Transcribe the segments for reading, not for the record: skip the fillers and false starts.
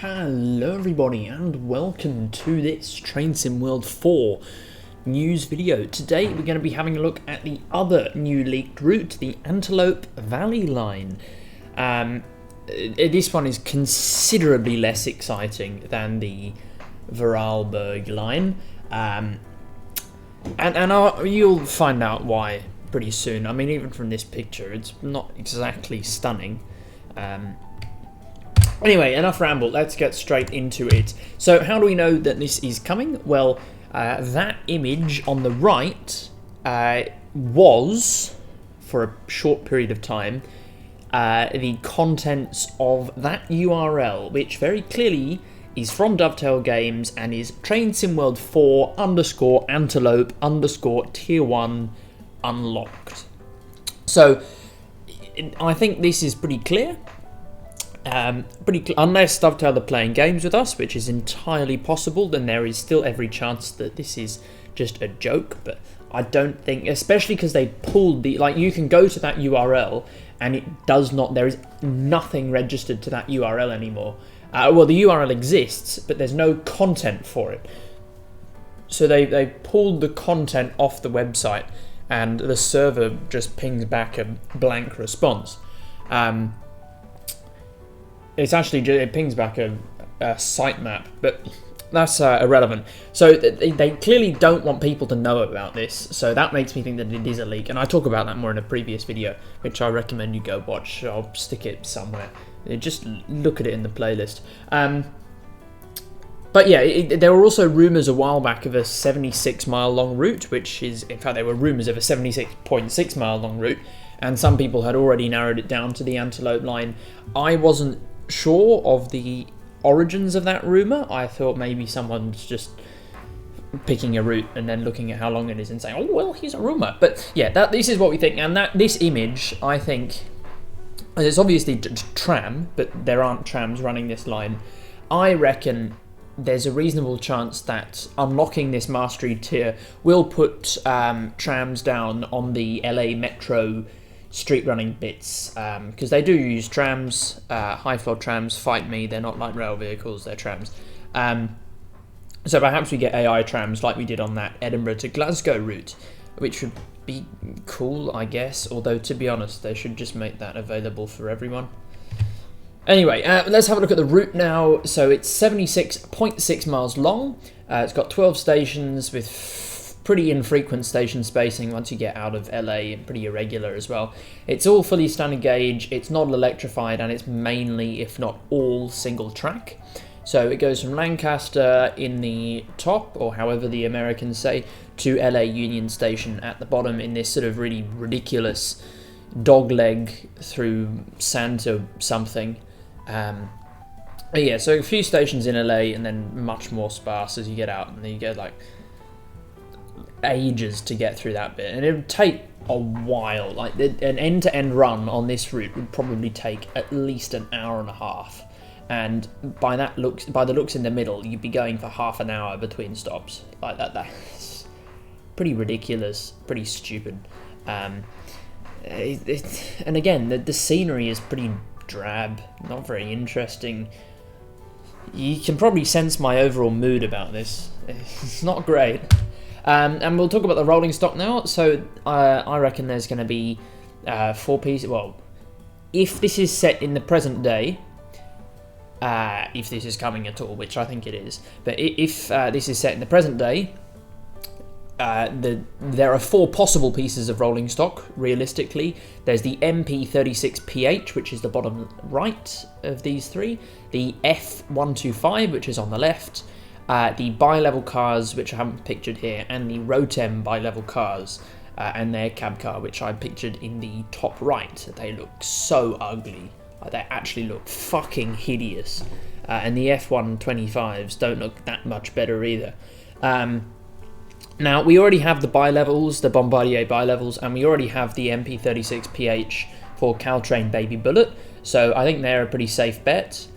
Hello everybody and welcome to this Train Sim World 4 news video. Today we're going to be having a look at the other new leaked route, the Antelope Valley line. This one is considerably less exciting than the Vorarlberg line, and you'll find out why pretty soon. I mean, even from this picture it's not exactly stunning. Anyway, enough ramble, let's get straight into it. So how do we know that this is coming? Well, that image on the right was, for a short period of time, the contents of that URL, which very clearly is from Dovetail Games and is Train Sim World 4 _ Antelope _ Tier 1 unlocked. So I think this is pretty clear. Unless Dovetail are playing games with us, which is entirely possible, then there is still every chance that this is just a joke. But I don't think, especially because they pulled the, you can go to that URL and it does not, there is nothing registered to that URL anymore. Well, the URL exists, but there's no content for it. So they pulled the content off the website and the server just pings back a blank response. It's actually, it pings back a sitemap, but that's irrelevant. So they clearly don't want people to know about this, so that makes me think that it is a leak, and I talk about that more in a previous video, which I recommend you go watch. I'll stick it somewhere. Just look at it in the playlist. But yeah, there were also rumours a while back of a 76-mile long route, which is, in fact, there were rumours of a 76.6 mile long route, and some people had already narrowed it down to the Antelope line. I wasn't sure of the origins of that rumour. I thought maybe someone's just picking a route and then looking at how long it is and saying, oh well, here's a rumour. But yeah, this is what we think, and this image, I think, it's obviously tram, but there aren't trams running this line. I reckon there's a reasonable chance that unlocking this mastery tier will put trams down on the LA Metro street running bits, because they do use trams, high floor trams. Fight me, they're not like rail vehicles, they're trams. So perhaps we get AI trams like we did on that Edinburgh to Glasgow route, which would be cool, I guess, although to be honest they should just make that available for everyone. Anyway, let's have a look at the route now. So it's 76.6 miles long. It's got 12 stations with pretty infrequent station spacing once you get out of LA, and pretty irregular as well. It's all fully standard gauge, it's not electrified, and it's mainly, if not all, single track. So it goes from Lancaster in the top, or however the Americans say, to LA Union Station at the bottom in this sort of really ridiculous dogleg through Santa something. Yeah, so a few stations in LA and then much more sparse as you get out, and then you get like ages to get through that bit, and it would take a while. Like an end-to-end run on this route would probably take at least an hour and a half, and by the looks in the middle, you'd be going for half an hour between stops. Like that's pretty ridiculous, pretty stupid. And again, the scenery is pretty drab, not very interesting. You can probably sense my overall mood about this. It's not great. And we'll talk about the rolling stock now. So I reckon there's going to be 4 pieces. Well, if this is set in the present day, if this is coming at all, which I think it is, but if this is set in the present day, there are 4 possible pieces of rolling stock, realistically. There's the MP36PH, which is the bottom right of these 3, the F125, which is on the left, the bi-level cars, which I haven't pictured here, and the Rotem bi-level cars, and their cab car, which I pictured in the top right. They look so ugly. They actually look fucking hideous. And the F125s don't look that much better either. Now, we already have the bi-levels, the Bombardier bi-levels, and we already have the MP36PH for Caltrain Baby Bullet, so I think they're a pretty safe bet.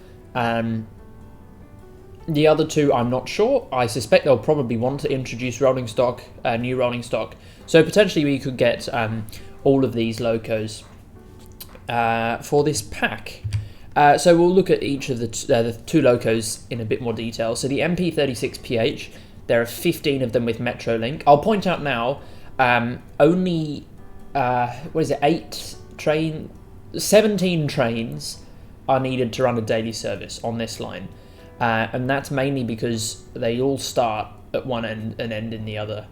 The other 2, I'm not sure. I suspect they'll probably want to introduce rolling stock, new rolling stock. So potentially we could get all of these locos for this pack. So we'll look at each of the two locos in a bit more detail. So the MP36PH, there are 15 of them with Metrolink. I'll point out now, only 17 trains are needed to run a daily service on this line, and that's mainly because they all start at one end and end in the other,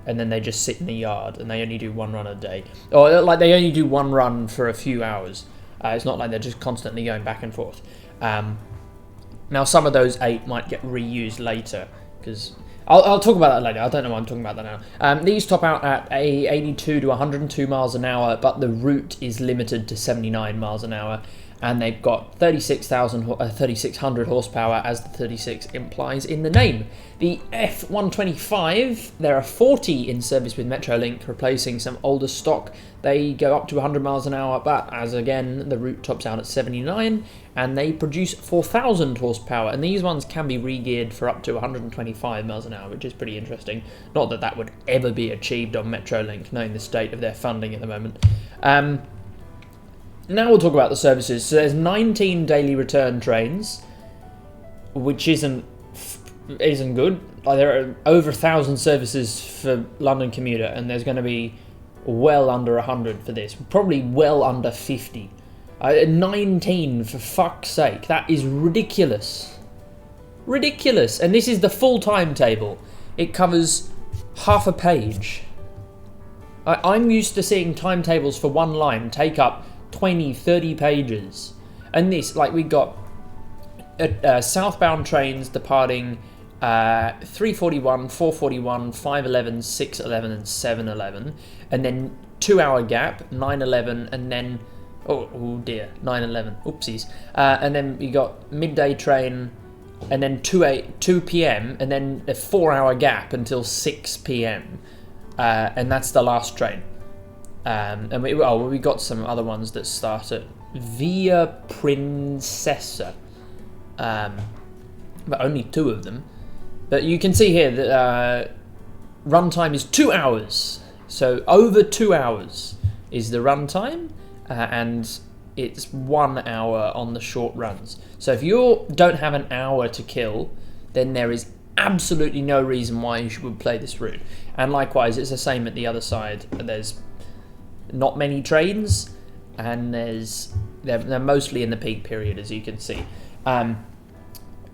and then they just sit in the yard and they only do one run a day, or like they only do one run for a few hours. It's not like they're just constantly going back and forth. Now some of those 8 might get reused later, because I'll talk about that later. I don't know why I'm talking about that now. These top out at 82 to 102 miles an hour, but the route is limited to 79 miles an hour, and they've got 3,600 horsepower, as the 36 implies in the name. The F125, there are 40 in service with Metrolink, replacing some older stock. They go up to 100 miles an hour, but as again, the route tops out at 79, and they produce 4,000 horsepower, and these ones can be re-geared for up to 125 miles an hour, which is pretty interesting. Not that that would ever be achieved on Metrolink, knowing the state of their funding at the moment. Now we'll talk about the services. So there's 19 daily return trains, which isn't good. Like, there are over 1,000 services for London commuter, and there's going to be well under 100 for this. Probably well under 50. 19, for fuck's sake. That is ridiculous. Ridiculous. And this is the full timetable. It covers half a page. I'm used to seeing timetables for one line take up 20, 30 pages. And this, like, we got southbound trains departing 3:41, 4:41, 5:11, 6:11 and 7:11, and then 2-hour gap, 9:11, and then oh dear, 9:11, oopsies, and then we got midday train, and then 2 p.m, and then a 4-hour gap until 6 p.m, and that's the last train. And we got some other ones that start at Via Princesa, but only 2 of them. But you can see here that runtime is 2 hours. So over 2 hours is the runtime, and it's 1 hour on the short runs. So if you don't have an hour to kill, then there is absolutely no reason why you should play this route. And likewise, it's the same at the other side. There's not many trains, and they're mostly in the peak period, as you can see.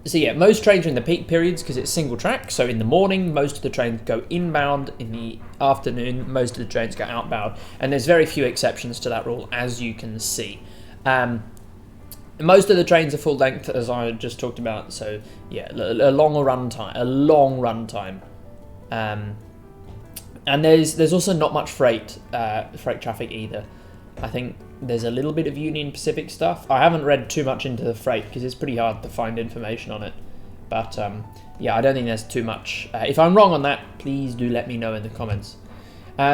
So yeah, most trains are in the peak periods because it's single track. So in the morning, most of the trains go inbound. In the afternoon, most of the trains go outbound. And there's very few exceptions to that rule, as you can see. Most of the trains are full length, as I just talked about. So yeah, a long run time. And there's also not much freight traffic either. I think there's a little bit of Union Pacific stuff. I haven't read too much into the freight because it's pretty hard to find information on it. But yeah, I don't think there's too much. If I'm wrong on that, please do let me know in the comments.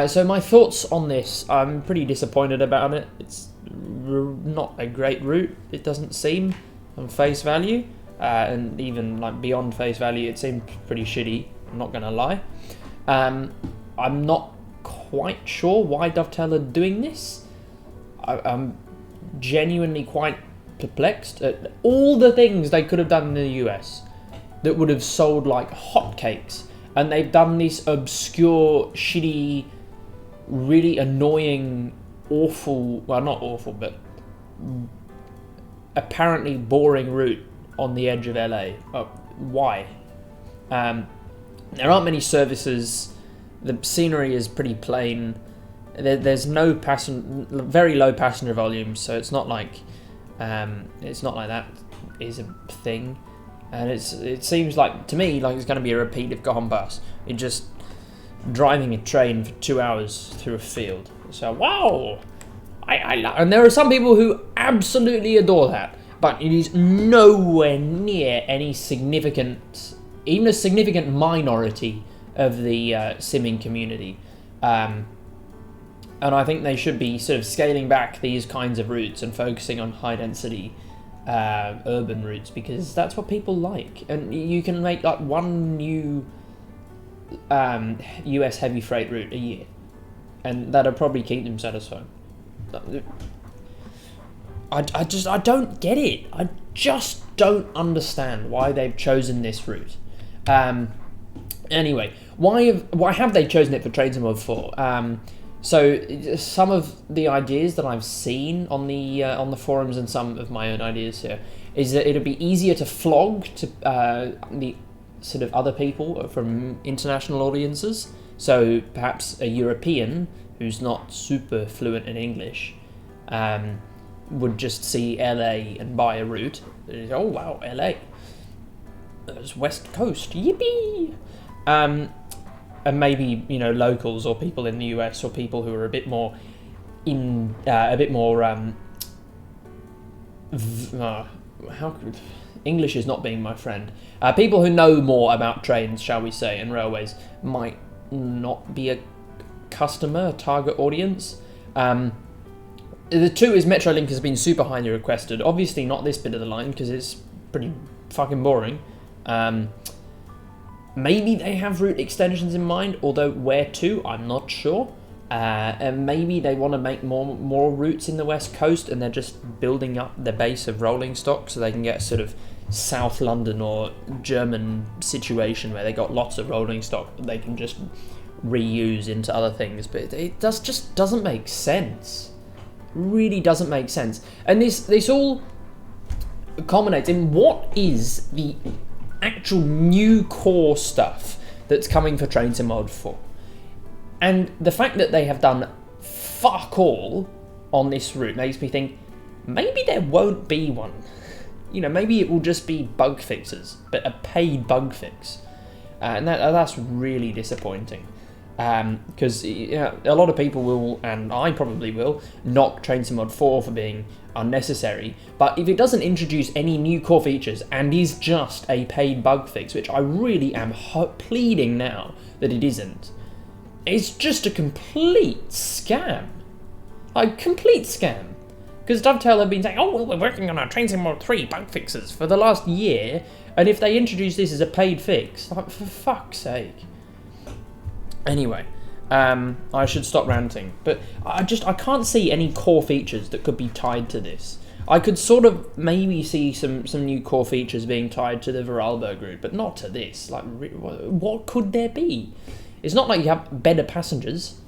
So my thoughts on this, I'm pretty disappointed about it. It's not a great route, it doesn't seem, on face value. And even like beyond face value, it seemed pretty shitty, I'm not going to lie. I'm not quite sure why Dovetail are doing this. I'm genuinely quite perplexed at all the things they could have done in the US that would have sold like hotcakes, and they've done this obscure, shitty, really annoying, awful, well, not awful, but apparently boring route on the edge of LA. Why? There aren't many services. The scenery is pretty plain. There's no very low passenger volumes, so it's not like that is a thing. And it seems like, to me, like it's going to be a repeat of Gone Bus. It's just driving a train for 2 hours through a field. So wow, and there are some people who absolutely adore that, but it is nowhere near any significant, even a significant minority of the simming community. And I think they should be sort of scaling back these kinds of routes and focusing on high density urban routes, because that's what people like. And you can make like one new US heavy freight route a year, and that'll probably keep them satisfied. I don't get it. I just don't understand why they've chosen this route. Anyway, why have they chosen it for Trains in Mod 4? So some of the ideas that I've seen on the forums and some of my own ideas here is that it'd be easier to flog to the sort of other people from international audiences. So perhaps a European who's not super fluent in English would just see LA and buy a route. Oh wow, LA. There's West Coast, yippee! And maybe, you know, locals or people in the US or people who are a bit more English is not being my friend. People who know more about trains, shall we say, and railways might not be a customer, a target audience. The two is Metrolink has been super highly requested. Obviously not this bit of the line because it's pretty fucking boring. Maybe they have route extensions in mind, although where to, I'm not sure. And maybe they want to make more routes in the West Coast and they're just building up their base of rolling stock so they can get a sort of South London or German situation where they got lots of rolling stock that they can just reuse into other things. But it just doesn't make sense. Really doesn't make sense. And this all culminates in what is the actual new core stuff that's coming for Trains in Mod 4. And the fact that they have done fuck all on this route makes me think maybe there won't be one. You know, maybe it will just be bug fixes, but a paid bug fix. And that's really disappointing. Because you know, a lot of people will, and I probably will, knock Trains in Mod 4 for being unnecessary, but if it doesn't introduce any new core features and is just a paid bug fix, which I really am pleading now that it isn't, it's just a complete scam. Like, complete scam. Because Dovetail have been saying, oh, well, we're working on our Trains in Mod 3 bug fixes for the last year, and if they introduce this as a paid fix, like, for fuck's sake. Anyway, I should stop ranting, but I can't see any core features that could be tied to this. I could sort of maybe see some new core features being tied to the Vorarlberg route, but not to this. Like, what could there be? It's not like you have better passengers,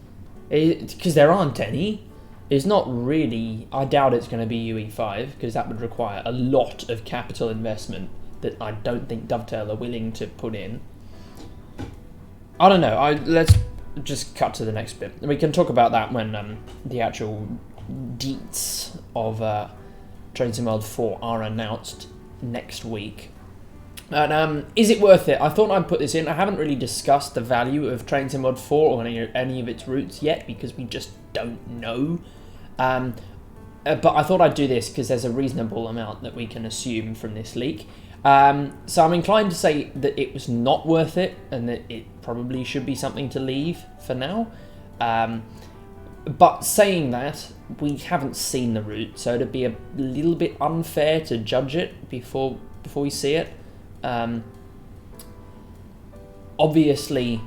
because there aren't any. It's not really, I doubt it's going to be UE5, because that would require a lot of capital investment that I don't think Dovetail are willing to put in. I don't know, let's just cut to the next bit. We can talk about that when the actual deets of Trains in Mod 4 are announced next week. And is it worth it? I thought I'd put this in. I haven't really discussed the value of Trains in Mod 4 or any of its routes yet because we just don't know. But I thought I'd do this because there's a reasonable amount that we can assume from this leak. So I'm inclined to say that it was not worth it and that it probably should be something to leave for now. But saying that, we haven't seen the route, so it'd be a little bit unfair to judge it before we see it. Obviously,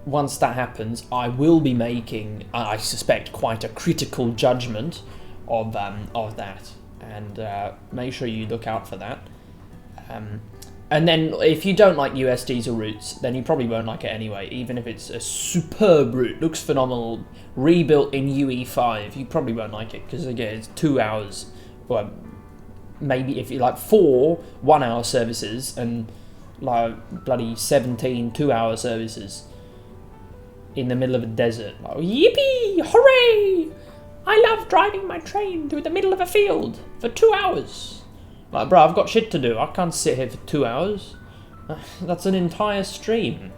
once that happens, I will be making, I suspect, quite a critical judgment of that. And make sure you look out for that. And then if you don't like US diesel routes, then you probably won't like it anyway, even if it's a superb route, looks phenomenal, rebuilt in UE5, you probably won't like it, because again, it's 2 hours, well, maybe if you like 4 1-hour services, and like bloody 17 2-hour services in the middle of a desert. Like, yippee! Hooray! I love driving my train through the middle of a field for 2 hours. Like, bro, I've got shit to do. I can't sit here for 2 hours. That's an entire stream.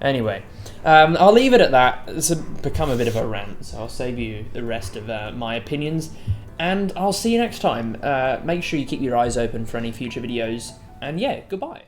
Anyway, I'll leave it at that. It's become a bit of a rant, so I'll save you the rest of my opinions. And I'll see you next time. Make sure you keep your eyes open for any future videos. And yeah, goodbye.